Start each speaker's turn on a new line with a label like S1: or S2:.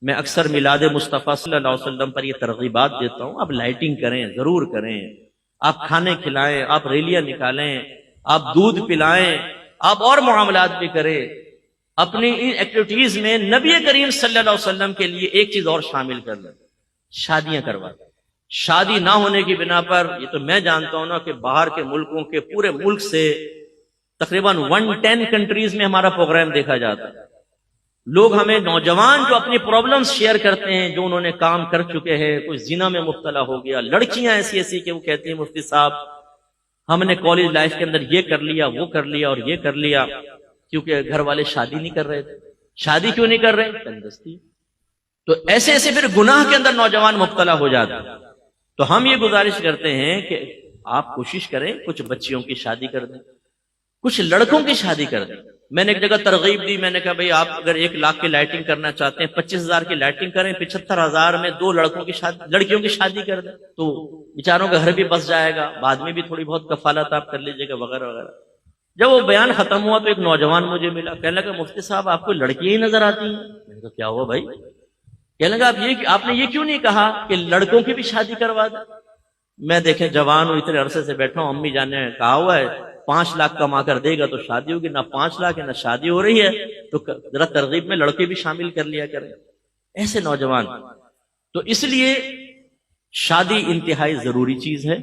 S1: میں اکثر میلاد مصطفیٰ صلی اللہ علیہ وسلم پر یہ ترغیبات دیتا ہوں، آپ لائٹنگ کریں، ضرور کریں، آپ کھانے کھلائیں، آپ ریلیاں نکالیں، آپ دودھ پلائیں، آپ اور معاملات بھی کریں۔ اپنی ان ایکٹیویٹیز میں نبی کریم صلی اللہ علیہ وسلم کے لیے ایک چیز اور شامل کر لیں، شادیاں کروا دیں۔ شادی نہ ہونے کی بنا پر یہ تو میں جانتا ہوں نا کہ باہر کے ملکوں کے پورے ملک سے تقریباً 110 کنٹریز میں ہمارا پروگرام دیکھا جاتا ہے۔ لوگ ہمیں نوجوان جو اپنی پرابلمز شیئر کرتے ہیں، جو انہوں نے کام کر چکے ہیں، کوئی زنا میں مبتلا ہو گیا، لڑکیاں ایسی ایسی کہ وہ کہتی ہیں مفتی صاحب ہم نے کالج لائف کے اندر یہ کر لیا، وہ کر لیا اور یہ کر لیا، کیونکہ گھر والے شادی نہیں کر رہے تھے۔ شادی کیوں نہیں کر رہے؟ تندرستی۔ تو ایسے ایسے پھر گناہ کے اندر نوجوان مبتلا ہو جاتے ہیں۔ تو ہم یہ گزارش کرتے ہیں کہ آپ کوشش کریں کچھ بچیوں کی شادی کر دیں، کچھ لڑکوں کی شادی کر دیں۔ میں نے ایک جگہ ترغیب دی، میں نے کہا بھئی آپ اگر 1 لاکھ کی لائٹنگ کرنا چاہتے ہیں، 25,000 کی لائٹنگ کریں، 75,000 میں 2 لڑکیوں کی شادی کر دیں، تو بیچاروں کا گھر بھی بس جائے گا، بعد میں بھی تھوڑی بہت کفالت آپ کر لیجیے گا وغیرہ وغیرہ۔ جب وہ بیان ختم ہوا تو ایک نوجوان مجھے ملا، کہنے لگا مفتی صاحب آپ کو لڑکیاں ہی نظر آتی ہیں۔ میں نے کہا کیا ہوا بھائی؟ کہنے لگا آپ نے یہ کیوں نہیں کہا کہ لڑکوں کی بھی شادی کروا دیں؟ میں دیکھیں جوان ہوں، اتنے عرصے سے بیٹھا ہوں، امی جان نے کہا ہوا ہے 5 لاکھ کما کر دے گا تو شادی ہوگی، نہ 5 لاکھ ہے نہ شادی ہو رہی ہے، تو ذرا ترغیب میں لڑکے بھی شامل کر لیا کریں۔ ایسے نوجوان، تو اس لیے شادی انتہائی ضروری چیز ہے۔